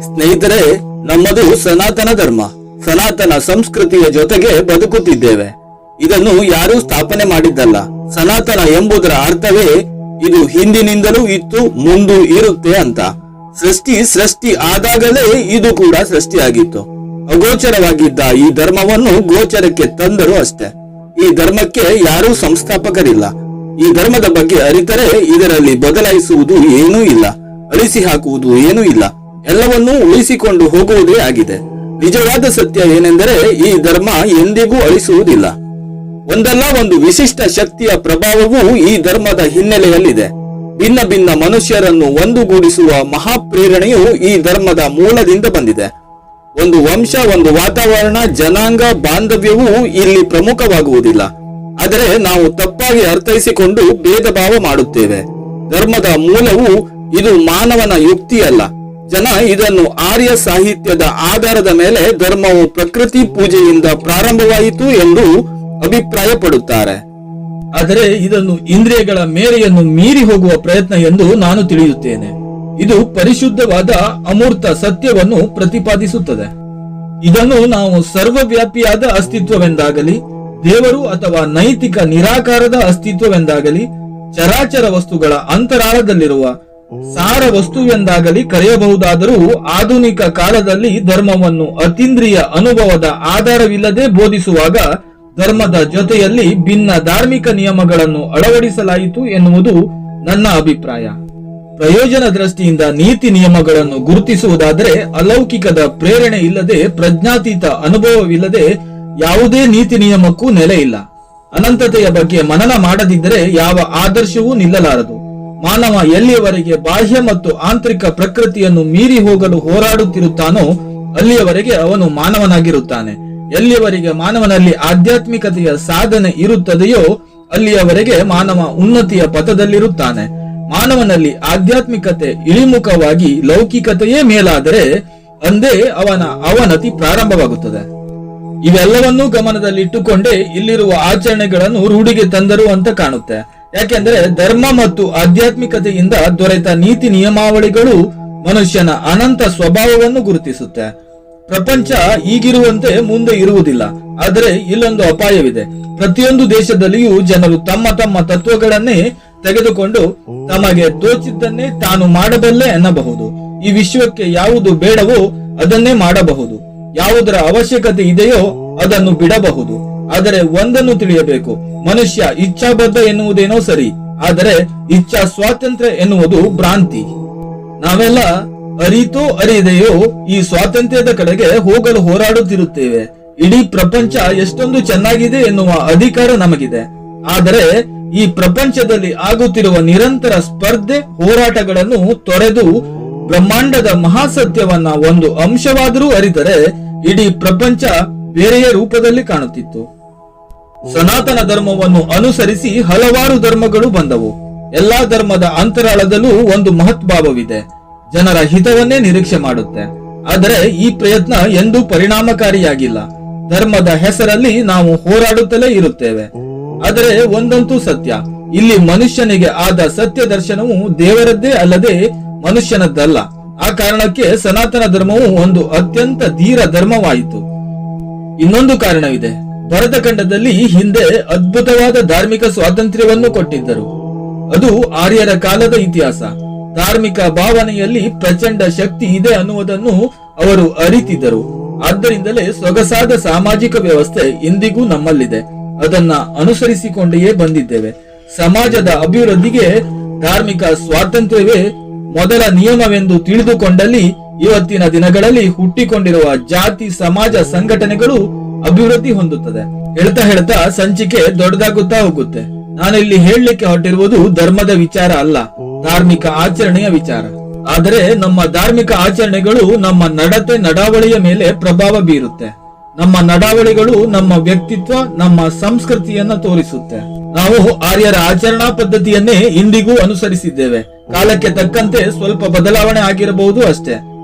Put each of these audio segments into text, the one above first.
ಸ್ನೇಹಿತರೆ, ನಮ್ಮದು ಸನಾತನ ಧರ್ಮ, ಸನಾತನ ಸಂಸ್ಕೃತಿಯ ಜೊತೆಗೆ ಬದುಕುತ್ತಿದ್ದೇವೆ. ಇದನ್ನು ಯಾರೂ ಸ್ಥಾಪನೆ ಮಾಡಿದ್ದಲ್ಲ. ಸನಾತನ ಎಂಬುದರ ಅರ್ಥವೇ ಇದು ಹಿಂದಿನಿಂದಲೂ ಇತ್ತು, ಮುಂದೂ ಇರುತ್ತೆ ಅಂತ. ಸೃಷ್ಟಿ ಆದಾಗಲೇ ಇದು ಕೂಡ ಸೃಷ್ಟಿಯಾಗಿತ್ತು. ಅಗೋಚರವಾಗಿದ್ದ ಈ ಧರ್ಮವನ್ನು ಗೋಚರಕ್ಕೆ ತಂದರು ಅಷ್ಟೇ. ಈ ಧರ್ಮಕ್ಕೆ ಯಾರೂ ಸಂಸ್ಥಾಪಕರಿಲ್ಲ. ಈ ಧರ್ಮದ ಬಗ್ಗೆ ಅರಿತರೆ ಇದರಲ್ಲಿ ಬದಲಾಯಿಸುವುದು ಏನೂ ಇಲ್ಲ, ಅಳಿಸಿ ಹಾಕುವುದು ಏನೂ ಇಲ್ಲ. ಎಲ್ಲವನ್ನೂ ಉಳಿಸಿಕೊಂಡು ಹೋಗುವುದೇ ಆಗಿದೆ. ನಿಜವಾದ ಸತ್ಯ ಏನೆಂದರೆ ಈ ಧರ್ಮ ಎಂದಿಗೂ ಅಳಿಸುವುದಿಲ್ಲ. ಒಂದಲ್ಲ ಒಂದು ವಿಶಿಷ್ಟ ಶಕ್ತಿಯ ಪ್ರಭಾವವು ಈ ಧರ್ಮದ ಹಿನ್ನೆಲೆಯಲ್ಲಿದೆ. ಭಿನ್ನ ಭಿನ್ನ ಮನುಷ್ಯರನ್ನು ಒಂದುಗೂಡಿಸುವ ಮಹಾಪ್ರೇರಣೆಯು ಈ ಧರ್ಮದ ಮೂಲದಿಂದ ಬಂದಿದೆ. ಒಂದು ವಂಶ, ಒಂದು ವಾತಾವರಣ, ಜನಾಂಗ ಬಾಂಧವ್ಯವೂ ಇಲ್ಲಿ ಪ್ರಮುಖವಾಗುವುದಿಲ್ಲ. ಆದರೆ ನಾವು ತಪ್ಪಾಗಿ ಅರ್ಥೈಸಿಕೊಂಡು ಭೇದ ಭಾವ ಮಾಡುತ್ತೇವೆ. ಧರ್ಮದ ಮೂಲವು ಇದು ಮಾನವನ ಯುಕ್ತಿಯಲ್ಲ. ಜನ ಇದನ್ನು ಆರ್ಯ ಸಾಹಿತ್ಯದ ಆಧಾರದ ಮೇಲೆ ಧರ್ಮವು ಪ್ರಕೃತಿ ಪೂಜೆಯಿಂದ ಪ್ರಾರಂಭವಾಯಿತು ಎಂದು ಅಭಿಪ್ರಾಯ ಪಡುತ್ತಾರೆ. ಆದರೆ ಇದನ್ನು ಇಂದ್ರಿಯಗಳ ಮೇರೆಯನ್ನು ಮೀರಿ ಹೋಗುವ ಪ್ರಯತ್ನ ಎಂದು ನಾನು ತಿಳಿಯುತ್ತೇನೆ. ಇದು ಪರಿಶುದ್ಧವಾದ ಅಮೂರ್ತ ಸತ್ಯವನ್ನು ಪ್ರತಿಪಾದಿಸುತ್ತದೆ. ಇದನ್ನು ನಾವು ಸರ್ವವ್ಯಾಪಿಯಾದ ಅಸ್ತಿತ್ವವೆಂದಾಗಲಿ, ದೇವರು ಅಥವಾ ನೈತಿಕ ನಿರಾಕಾರದ ಅಸ್ತಿತ್ವವೆಂದಾಗಲಿ, ಚರಾಚರ ವಸ್ತುಗಳ ಅಂತರಾಳದಲ್ಲಿರುವ ಸಾರ ವಸ್ತುವೆಂದಾಗಲಿ ಕರೆಯಬಹುದಾದರೂ ಆಧುನಿಕ ಕಾಲದಲ್ಲಿ ಧರ್ಮವನ್ನು ಅತೀಂದ್ರಿಯ ಅನುಭವದ ಆಧಾರವಿಲ್ಲದೆ ಬೋಧಿಸುವಾಗ ಧರ್ಮದ ಜೊತೆಯಲ್ಲಿ ಭಿನ್ನ ಧಾರ್ಮಿಕ ನಿಯಮಗಳನ್ನು ಅಳವಡಿಸಲಾಯಿತು ಎನ್ನುವುದು ನನ್ನ ಅಭಿಪ್ರಾಯ. ಪ್ರಯೋಜನ ದೃಷ್ಟಿಯಿಂದ ನೀತಿ ನಿಯಮಗಳನ್ನು ಗುರುತಿಸುವುದಾದರೆ ಅಲೌಕಿಕದ ಪ್ರೇರಣೆ ಇಲ್ಲದೆ, ಪ್ರಜ್ಞಾತೀತ ಅನುಭವವಿಲ್ಲದೆ ಯಾವುದೇ ನೀತಿ ನಿಯಮಕ್ಕೂ ನೆಲೆ ಇಲ್ಲ. ಅನಂತತೆಯ ಬಗ್ಗೆ ಮನನ ಮಾಡದಿದ್ದರೆ ಯಾವ ಆದರ್ಶವೂ ನಿಲ್ಲಲಾರದು. ಮಾನವ ಎಲ್ಲಿಯವರೆಗೆ ಬಾಹ್ಯ ಮತ್ತು ಆಂತರಿಕ ಪ್ರಕೃತಿಯನ್ನು ಮೀರಿ ಹೋಗಲು ಹೋರಾಡುತ್ತಿರುತ್ತಾನೋ ಅಲ್ಲಿಯವರೆಗೆ ಅವನು ಮಾನವನಾಗಿರುತ್ತಾನೆ. ಎಲ್ಲಿಯವರೆಗೆ ಮಾನವನಲ್ಲಿ ಆಧ್ಯಾತ್ಮಿಕತೆಯ ಸಾಧನೆ ಇರುತ್ತದೆಯೋ ಅಲ್ಲಿಯವರೆಗೆ ಮಾನವ ಉನ್ನತಿಯ ಪಥದಲ್ಲಿರುತ್ತಾನೆ. ಮಾನವನಲ್ಲಿ ಆಧ್ಯಾತ್ಮಿಕತೆ ಇಳಿಮುಖವಾಗಿ ಲೌಕಿಕತೆಯೇ ಮೇಲಾದರೆ ಅಂದೇ ಅವನ ಅವನತಿ ಪ್ರಾರಂಭವಾಗುತ್ತದೆ. ಇವೆಲ್ಲವನ್ನೂ ಗಮನದಲ್ಲಿಟ್ಟುಕೊಂಡೇ ಇಲ್ಲಿರುವ ಆಚರಣೆಗಳನ್ನು ರೂಢಿಗೆ ತಂದರು ಅಂತ ಕಾಣುತ್ತೆ. ಯಾಕೆಂದ್ರೆ ಧರ್ಮ ಮತ್ತು ಆಧ್ಯಾತ್ಮಿಕತೆಯಿಂದ ದೊರೆತ ನೀತಿ ನಿಯಮಾವಳಿಗಳು ಮನುಷ್ಯನ ಅನಂತ ಸ್ವಭಾವವನ್ನು ಗುರುತಿಸುತ್ತೆ. ಪ್ರಪಂಚ ಈಗಿರುವಂತೆ ಮುಂದೆ ಇರುವುದಿಲ್ಲ. ಆದರೆ ಇಲ್ಲೊಂದು ಅಪಾಯವಿದೆ. ಪ್ರತಿಯೊಂದು ದೇಶದಲ್ಲಿಯೂ ಜನರು ತಮ್ಮ ತಮ್ಮ ತತ್ವಗಳನ್ನೇ ತೆಗೆದುಕೊಂಡು ತಮಗೆ ತೋಚಿದ್ದನ್ನೇ ತಾನು ಮಾಡಬಲ್ಲೆ ಎನ್ನಬಹುದು. ಈ ವಿಶ್ವಕ್ಕೆ ಯಾವುದು ಬೇಡವೋ ಅದನ್ನೇ ಮಾಡಬಹುದು, ಯಾವುದರ ಅವಶ್ಯಕತೆ ಇದೆಯೋ ಅದನ್ನು ಬಿಡಬಹುದು. ಆದರೆ ಒಂದನ್ನು ತಿಳಿಯಬೇಕು, ಮನುಷ್ಯ ಇಚ್ಛಾಬದ್ಧ ಎನ್ನುವುದೇನೋ ಸರಿ, ಆದರೆ ಇಚ್ಛಾ ಸ್ವಾತಂತ್ರ್ಯ ಎನ್ನುವುದು ಭ್ರಾಂತಿ. ನಾವೆಲ್ಲ ಅರಿತೋ ಅರಿಯದೆಯೋ ಈ ಸ್ವಾತಂತ್ರ್ಯದ ಕಡೆಗೆ ಹೋಗಲು ಹೋರಾಡುತ್ತಿರುತ್ತೇವೆ. ಇಡೀ ಪ್ರಪಂಚ ಎಷ್ಟೊಂದು ಚೆನ್ನಾಗಿದೆ ಎನ್ನುವ ಅಧಿಕಾರ ನಮಗಿದೆ. ಆದರೆ ಈ ಪ್ರಪಂಚದಲ್ಲಿ ಆಗುತ್ತಿರುವ ನಿರಂತರ ಸ್ಪರ್ಧೆ, ಹೋರಾಟಗಳನ್ನು ತೊರೆದು ಬ್ರಹ್ಮಾಂಡದ ಮಹಾಸತ್ಯವನ್ನ ಒಂದು ಅಂಶವಾದರೂ ಅರಿತರೆ ಇಡೀ ಪ್ರಪಂಚ ಬೇರೆಯ ರೂಪದಲ್ಲಿ ಕಾಣುತ್ತಿತ್ತು. ಸನಾತನ ಧರ್ಮವನ್ನು ಅನುಸರಿಸಿ ಹಲವಾರು ಧರ್ಮಗಳು ಬಂದವು. ಎಲ್ಲಾ ಧರ್ಮದ ಅಂತರಾಳದಲ್ಲೂ ಒಂದು ಮಹತ್ಭಾವವಿದೆ. ಜನರ ಹಿತವನ್ನೇ ನಿರೀಕ್ಷೆ ಮಾಡುತ್ತೆ. ಆದರೆ ಈ ಪ್ರಯತ್ನ ಎಂದೂ ಪರಿಣಾಮಕಾರಿಯಾಗಿಲ್ಲ. ಧರ್ಮದ ಹೆಸರಲ್ಲಿ ನಾವು ಹೋರಾಡುತ್ತಲೇ ಇರುತ್ತೇವೆ. ಆದರೆ ಒಂದಂತೂ ಸತ್ಯ, ಇಲ್ಲಿ ಮನುಷ್ಯನಿಗೆ ಆದ ಸತ್ಯ ದರ್ಶನವು ದೇವರದ್ದೇ ಅಲ್ಲದೆ ಮನುಷ್ಯನದ್ದಲ್ಲ. ಆ ಕಾರಣಕ್ಕೆ ಸನಾತನ ಧರ್ಮವು ಒಂದು ಅತ್ಯಂತ ಧೀರ ಧರ್ಮವಾಯಿತು. ಇನ್ನೊಂದು ಕಾರಣವಿದೆ. ಭರತಖಂಡದಲ್ಲಿ ಹಿಂದೆ ಅದ್ಭುತವಾದ ಧಾರ್ಮಿಕ ಸ್ವಾತಂತ್ರ್ಯವನ್ನು ಕೊಟ್ಟಿದ್ದರು. ಅದು ಆರ್ಯರ ಕಾಲದ ಇತಿಹಾಸ. ಧಾರ್ಮಿಕ ಭಾವನೆಯಲ್ಲಿ ಪ್ರಚಂಡ ಶಕ್ತಿ ಇದೆ ಅನ್ನುವುದನ್ನು ಅವರು ಅರಿತಿದ್ದರು. ಆದ್ದರಿಂದಲೇ ಸೊಗಸಾದ ಸಾಮಾಜಿಕ ವ್ಯವಸ್ಥೆ ಇಂದಿಗೂ ನಮ್ಮಲ್ಲಿದೆ. ಅದನ್ನ ಅನುಸರಿಸಿಕೊಂಡೇ ಬಂದಿದ್ದೇವೆ. ಸಮಾಜದ ಅಭಿವೃದ್ಧಿಗೆ ಧಾರ್ಮಿಕ ಸ್ವಾತಂತ್ರ್ಯವೇ ಮೊದಲ ನಿಯಮವೆಂದು ತಿಳಿದುಕೊಂಡಲ್ಲಿ ಇವತ್ತಿನ ದಿನಗಳಲ್ಲಿ ಹುಟ್ಟಿಕೊಂಡಿರುವ ಜಾತಿ ಸಮಾಜ ಸಂಘಟನೆಗಳು ಅಭಿವೃದ್ಧಿ ಹೊಂದುತ್ತದೆ. ಹೇಳ್ತಾ ಸಂಚಿಕೆ ದೊಡ್ಡದಾಗುತ್ತಾ ಹೋಗುತ್ತೆ. ನಾನಿಲ್ಲಿ ಹೇಳಲಿಕ್ಕೆ ಹೊರಟಿರುವುದು ಧರ್ಮದ ವಿಚಾರ ಅಲ್ಲ, ಧಾರ್ಮಿಕ ಆಚರಣೆಯ ವಿಚಾರ. ಆದರೆ ನಮ್ಮ ಧಾರ್ಮಿಕ ಆಚರಣೆಗಳು ನಮ್ಮ ನಡತೆ ನಡಾವಳಿಯ ಮೇಲೆ ಪ್ರಭಾವ ಬೀರುತ್ತೆ. ನಮ್ಮ ನಡಾವಳಿಗಳು ನಮ್ಮ ವ್ಯಕ್ತಿತ್ವ, ನಮ್ಮ ಸಂಸ್ಕೃತಿಯನ್ನ ತೋರಿಸುತ್ತೆ. ನಾವು ಆರ್ಯರ ಆಚರಣಾ ಪದ್ಧತಿಯನ್ನೇ ಇಂದಿಗೂ ಅನುಸರಿಸಿದ್ದೇವೆ. ಕಾಲಕ್ಕೆ ತಕ್ಕಂತೆ ಸ್ವಲ್ಪ ಬದಲಾವಣೆ ಆಗಿರಬಹುದು ಅಷ್ಟೇ.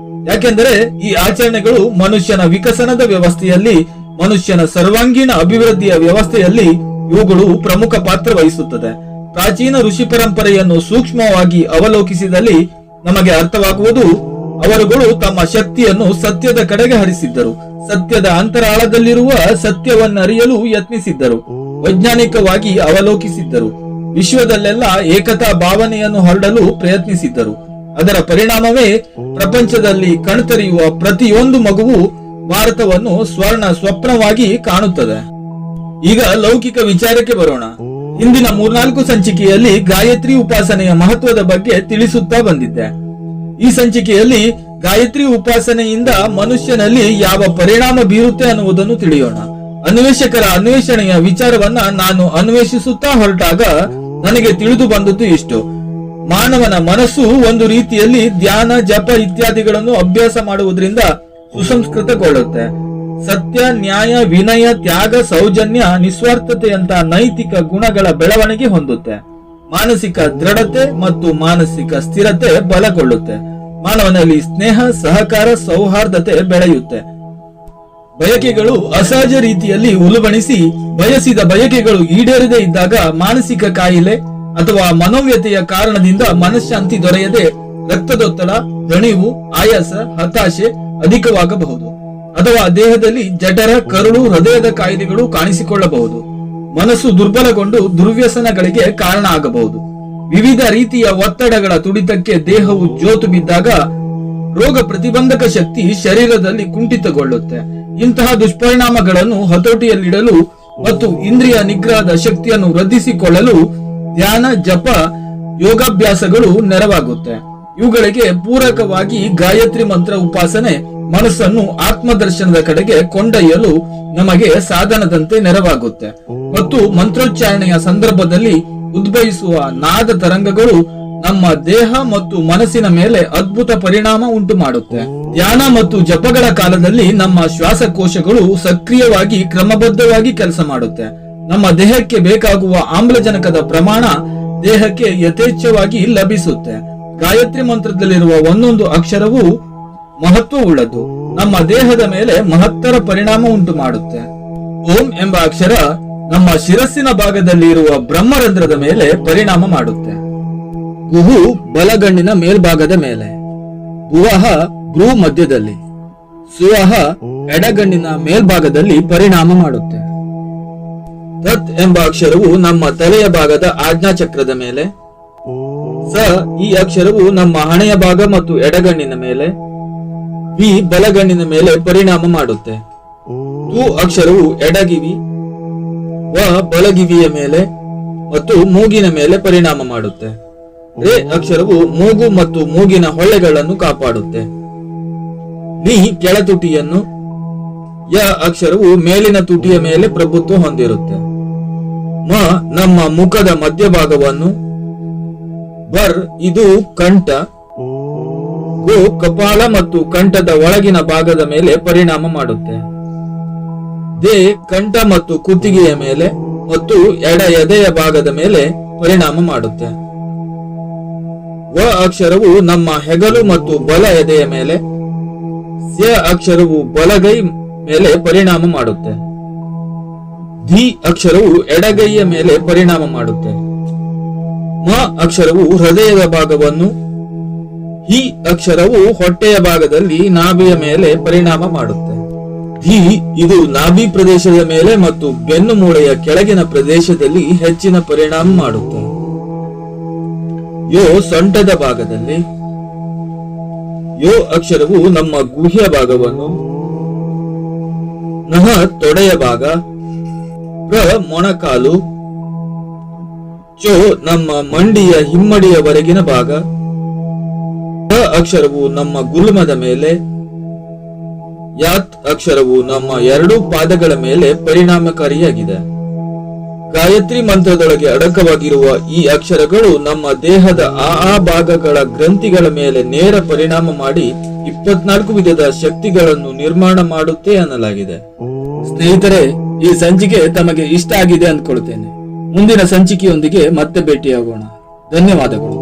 ಯಾಕೆಂದರೆ ಈ ಆಚರಣೆಗಳು ಮನುಷ್ಯನ ವಿಕಸನದ ವ್ಯವಸ್ಥೆಯಲ್ಲಿ, ಮನುಷ್ಯನ ಸರ್ವಾಂಗೀಣ ಅಭಿವೃದ್ಧಿಯ ವ್ಯವಸ್ಥೆಯಲ್ಲಿ ಇವುಗಳು ಪ್ರಮುಖ ಪಾತ್ರ ವಹಿಸುತ್ತದೆ. ಪ್ರಾಚೀನ ಋಷಿ ಪರಂಪರೆಯನ್ನು ಸೂಕ್ಷ್ಮವಾಗಿ ಅವಲೋಕಿಸಿದಲ್ಲಿ ನಮಗೆ ಅರ್ಥವಾಗುವುದು, ಅವರುಗಳು ತಮ್ಮ ಶಕ್ತಿಯನ್ನು ಸತ್ಯದ ಕಡೆಗೆ ಹರಿಸಿದ್ದರು. ಸತ್ಯದ ಅಂತರಾಳದಲ್ಲಿರುವ ಸತ್ಯವನ್ನರಿಯಲು ಯತ್ನಿಸಿದ್ದರು. ವೈಜ್ಞಾನಿಕವಾಗಿ ಅವಲೋಕಿಸಿದ್ದರು. ವಿಶ್ವದಲ್ಲೆಲ್ಲ ಏಕತಾ ಭಾವನೆಯನ್ನು ಹರಡಲು ಪ್ರಯತ್ನಿಸಿದ್ದರು. ಅದರ ಪರಿಣಾಮವೇ ಪ್ರಪಂಚದಲ್ಲಿ ಕಣ್ತೆರೆಯುವ ಪ್ರತಿಯೊಂದು ಮಗುವು ಭಾರತವನ್ನು ಸ್ವರ್ಣ ಸ್ವಪ್ನವಾಗಿ ಕಾಣುತ್ತದೆ. ಈಗ ಲೌಕಿಕ ವಿಚಾರಕ್ಕೆ ಬರೋಣ. ಹಿಂದಿನ 3-4 ಸಂಚಿಕೆಯಲ್ಲಿ ಗಾಯತ್ರಿ ಉಪಾಸನೆಯ ಮಹತ್ವದ ಬಗ್ಗೆ ತಿಳಿಸುತ್ತಾ ಬಂದಿದ್ದೆ. ಈ ಸಂಚಿಕೆಯಲ್ಲಿ ಗಾಯತ್ರಿ ಉಪಾಸನೆಯಿಂದ ಮನುಷ್ಯನಲ್ಲಿ ಯಾವ ಪರಿಣಾಮ ಬೀರುತ್ತೆ ಅನ್ನುವುದನ್ನು ತಿಳಿಯೋಣ. ಅನ್ವೇಷಕರ ಅನ್ವೇಷಣೆಯ ವಿಚಾರವನ್ನ ನಾನು ಅನ್ವೇಷಿಸುತ್ತಾ ಹೊರಟಾಗ ನನಗೆ ತಿಳಿದು ಬಂದದ್ದು ಇಷ್ಟು: ಮಾನವನ ಮನಸ್ಸು ಒಂದು ರೀತಿಯಲ್ಲಿ ಧ್ಯಾನ, ಜಪ ಇತ್ಯಾದಿಗಳನ್ನು ಅಭ್ಯಾಸ ಮಾಡುವುದರಿಂದ ಸುಸಂಸ್ಕೃತಗೊಳ್ಳುತ್ತೆ. ಸತ್ಯ, ನ್ಯಾಯ, ವಿನಯ, ತ್ಯಾಗ, ಸೌಜನ್ಯ, ನಿಸ್ವಾರ್ಥತೆಯಂತ ನೈತಿಕ ಗುಣಗಳ ಬೆಳವಣಿಗೆ ಹೊಂದುತ್ತೆ. ಮಾನಸಿಕ ದೃಢತೆ ಮತ್ತು ಮಾನಸಿಕ ಸ್ಥಿರತೆ ಬಲಗೊಳ್ಳುತ್ತೆ. ಮಾನವನಲ್ಲಿ ಸ್ನೇಹ, ಸಹಕಾರ, ಸೌಹಾರ್ದತೆ ಬೆಳೆಯುತ್ತೆ. ಬಯಕೆಗಳು ಅಸಹಜ ರೀತಿಯಲ್ಲಿ ಉಲ್ಬಣಿಸಿ ಬಯಸಿದ ಬಯಕೆಗಳು ಈಡೇರದೇ ಇದ್ದಾಗ ಮಾನಸಿಕ ಕಾಯಿಲೆ ಅಥವಾ ಮನೋವ್ಯತೆಯ ಕಾರಣದಿಂದ ಮನಃಶಾಂತಿ ದೊರೆಯದೆ ರಕ್ತದೊತ್ತಡ, ದಣಿವು, ಆಯಾಸ, ಹತಾಶೆ ಅಧಿಕವಾಗಬಹುದು. ಅಥವಾ ದೇಹದಲ್ಲಿ ಜಠರ, ಕರುಳು, ಹೃದಯದ ಕಾಯಿಲೆಗಳು ಕಾಣಿಸಿಕೊಳ್ಳಬಹುದು. ಮನಸ್ಸು ದುರ್ಬಲಗೊಂಡು ದುರ್ವ್ಯಸನಗಳಿಗೆ ಕಾರಣ ಆಗಬಹುದು. ವಿವಿಧ ರೀತಿಯ ಒತ್ತಡಗಳ ತುಡಿತಕ್ಕೆ ದೇಹವು ಜೋತು ಬಿದ್ದಾಗ ರೋಗ ಪ್ರತಿಬಂಧಕ ಶಕ್ತಿ ಶರೀರದಲ್ಲಿ ಕುಂಠಿತಗೊಳ್ಳುತ್ತೆ. ಇಂತಹ ದುಷ್ಪರಿಣಾಮಗಳನ್ನು ಹತೋಟಿಯಲ್ಲಿಡಲು ಮತ್ತು ಇಂದ್ರಿಯ ನಿಗ್ರಹದ ಶಕ್ತಿಯನ್ನು ವೃದ್ಧಿಸಿಕೊಳ್ಳಲು ಧ್ಯಾನ, ಜಪ, ಯೋಗಾಭ್ಯಾಸಗಳು ನೆರವಾಗುತ್ತೆ. ಇವುಗಳಿಗೆ ಪೂರಕವಾಗಿ ಗಾಯತ್ರಿ ಮಂತ್ರ ಉಪಾಸನೆ ಮನಸ್ಸನ್ನು ಆತ್ಮದರ್ಶನದ ಕಡೆಗೆ ಕೊಂಡೊಯ್ಯಲು ನಮಗೆ ಸಾಧನದಂತೆ ನೆರವಾಗುತ್ತೆ. ಮತ್ತು ಮಂತ್ರೋಚ್ಚಾರಣೆಯ ಸಂದರ್ಭದಲ್ಲಿ ಉದ್ಭವಿಸುವ ನಾದ ತರಂಗಗಳು ನಮ್ಮ ದೇಹ ಮತ್ತು ಮನಸ್ಸಿನ ಮೇಲೆ ಅದ್ಭುತ ಪರಿಣಾಮ ಉಂಟು ಮಾಡುತ್ತೆ. ಧ್ಯಾನ ಮತ್ತು ಜಪಗಳ ಕಾಲದಲ್ಲಿ ನಮ್ಮ ಶ್ವಾಸಕೋಶಗಳು ಸಕ್ರಿಯವಾಗಿ ಕ್ರಮಬದ್ಧವಾಗಿ ಕೆಲಸ ಮಾಡುತ್ತೆ. ನಮ್ಮ ದೇಹಕ್ಕೆ ಬೇಕಾಗುವ ಆಮ್ಲಜನಕದ ಪ್ರಮಾಣ ದೇಹಕ್ಕೆ ಯಥೇಚ್ಛವಾಗಿ ಲಭಿಸುತ್ತೆ. ಗಾಯತ್ರಿ ಮಂತ್ರದಲ್ಲಿರುವ ಒಂದೊಂದು ಅಕ್ಷರವೂ ಮಹತ್ವವುಳ್ಳದ್ದು. ನಮ್ಮ ದೇಹದ ಮೇಲೆ ಮಹತ್ತರ ಪರಿಣಾಮ ಉಂಟು ಮಾಡುತ್ತೆ. ಓಂ ಎಂಬ ಅಕ್ಷರ ನಮ್ಮ ಶಿರಸ್ಸಿನ ಭಾಗದಲ್ಲಿ ಇರುವ ಬ್ರಹ್ಮರಂಧ್ರದ ಮೇಲೆ ಪರಿಣಾಮ ಮಾಡುತ್ತೆ. ಗುಹು ಬಲಗಣ್ಣಿನ ಮೇಲ್ಭಾಗದ ಮೇಲೆ, ಭುವಃ ಭ್ರೂ ಮಧ್ಯದಲ್ಲಿ, ಸುವಹ ಎಡಗಣ್ಣಿನ ಮೇಲ್ಭಾಗದಲ್ಲಿ ಪರಿಣಾಮ ಮಾಡುತ್ತೆ. ತತ್ ಎಂಬ ಅಕ್ಷರವು ನಮ್ಮ ತಲೆಯ ಭಾಗದ ಆಜ್ಞಾಚಕ್ರದ ಮೇಲೆ, ಸ ಈ ಅಕ್ಷರವು ನಮ್ಮ ಹಣೆಯ ಭಾಗ ಮತ್ತು ಎಡಗಣ್ಣಿನ ಮೇಲೆ, ವಿ ಬಲಗಣ್ಣಿನ ಮೇಲೆ ಪರಿಣಾಮ ಮಾಡುತ್ತೆ. ತು ಅಕ್ಷರವು ಎಡಗಿವಿ, ವ ಬಲಗಿವಿಯ ಮೇಲೆ ಮತ್ತು ಮೂಗಿನ ಮೇಲೆ ಪರಿಣಾಮ ಮಾಡುತ್ತೆ. ರೇ ಅಕ್ಷರವು ಮೂಗು ಮತ್ತು ಮೂಗಿನ ಹೊಳ್ಳೆಗಳನ್ನು ಕಾಪಾಡುತ್ತೆ. ನಿ ಕೆಳತುಟಿಯನ್ನು, ಯ ಅಕ್ಷರವು ಮೇಲಿನ ತುಟಿಯ ಮೇಲೆ ಪ್ರಭುತ್ವ ಹೊಂದಿರುತ್ತೆ. ಮ ನಮ್ಮ ಮುಖದ ಮಧ್ಯಭಾಗವನ್ನು, ಬರ್ ಇದು ಕಂಠ, ಗೋ ಕಪಾಲ ಮತ್ತು ಕಂಠದ ಒಳಗಿನ ಭಾಗದ ಮೇಲೆ ಪರಿಣಾಮ ಮಾಡುತ್ತೆ. ದೇ ಕಂಠ ಮತ್ತು ಕುತ್ತಿಗೆಯ ಮೇಲೆ ಮತ್ತು ಎಡ ಎದೆಯ ಭಾಗದ ಮೇಲೆ ಪರಿಣಾಮ ಮಾಡುತ್ತೆ. ವ ಅಕ್ಷರವು ನಮ್ಮ ಹೆಗಲು ಮತ್ತು ಬಲ ಎದೆಯ ಮೇಲೆ, ಸ್ಯ ಅಕ್ಷರವು ಬಲಗೈ ಮೇಲೆ ಪರಿಣಾಮ ಮಾಡುತ್ತೆ. ಧಿ ಅಕ್ಷರವು ಎಡಗೈಯ ಮೇಲೆ ಪರಿಣಾಮ ಮಾಡುತ್ತೆ. ಮ ಅಕ್ಷರವು ಹೃದಯದ ಭಾಗವನ್ನು, ಹಿ ಅಕ್ಷರವು ಹೊಟ್ಟೆಯ ಭಾಗದಲ್ಲಿ ನಾಭಿಯ ಮೇಲೆ ಪರಿಣಾಮ ಮಾಡುತ್ತೆ. ಧಿ ಇದು ನಾಭಿ ಪ್ರದೇಶದ ಮೇಲೆ ಮತ್ತು ಬೆನ್ನು ಮೂಳೆಯ ಕೆಳಗಿನ ಪ್ರದೇಶದಲ್ಲಿ ಹೆಚ್ಚಿನ ಪರಿಣಾಮ ಮಾಡುತ್ತೆ. ಯೋ ಸೊಂಟದ ಭಾಗದಲ್ಲಿ, ಯೋ ಅಕ್ಷರವು ನಮ್ಮ ಗುಹ್ಯ ಭಾಗವನ್ನು, ನಹ ತೊಡೆಯ ಭಾಗ, ಪ್ರ ಮೊಣಕಾಲು, ಚೋ ನಮ್ಮ ಮಂಡಿಯ ಹಿಮ್ಮಡಿಯವರೆಗಿನ ಭಾಗ, ತ ಅಕ್ಷರವು ನಮ್ಮ ಗುಲ್ಮದ ಮೇಲೆ, ಯಾತ್ ಅಕ್ಷರವು ನಮ್ಮ ಎರಡೂ ಪಾದಗಳ ಮೇಲೆ ಪರಿಣಾಮಕಾರಿಯಾಗಿದೆ. ಗಾಯತ್ರಿ ಮಂತ್ರದೊಳಗೆ ಅಡಕವಾಗಿರುವ ಈ ಅಕ್ಷರಗಳು ನಮ್ಮ ದೇಹದ ಆ ಭಾಗಗಳ ಗ್ರಂಥಿಗಳ ಮೇಲೆ ನೇರ ಪರಿಣಾಮ ಮಾಡಿ 24 ವಿಧದ ಶಕ್ತಿಗಳನ್ನು ನಿರ್ಮಾಣ ಮಾಡುತ್ತೆ ಅನ್ನಲಾಗಿದೆ. ಸ್ನೇಹಿತರೆ, ಈ ಸಂಚಿಕೆ ತಮಗೆ ಇಷ್ಟ ಆಗಿದೆ ಅಂದ್ಕೊಳ್ತೇನೆ. ಮುಂದಿನ ಸಂಚಿಕೆಯೊಂದಿಗೆ ಮತ್ತೆ ಭೇಟಿಯಾಗೋಣ. ಧನ್ಯವಾದಗಳು.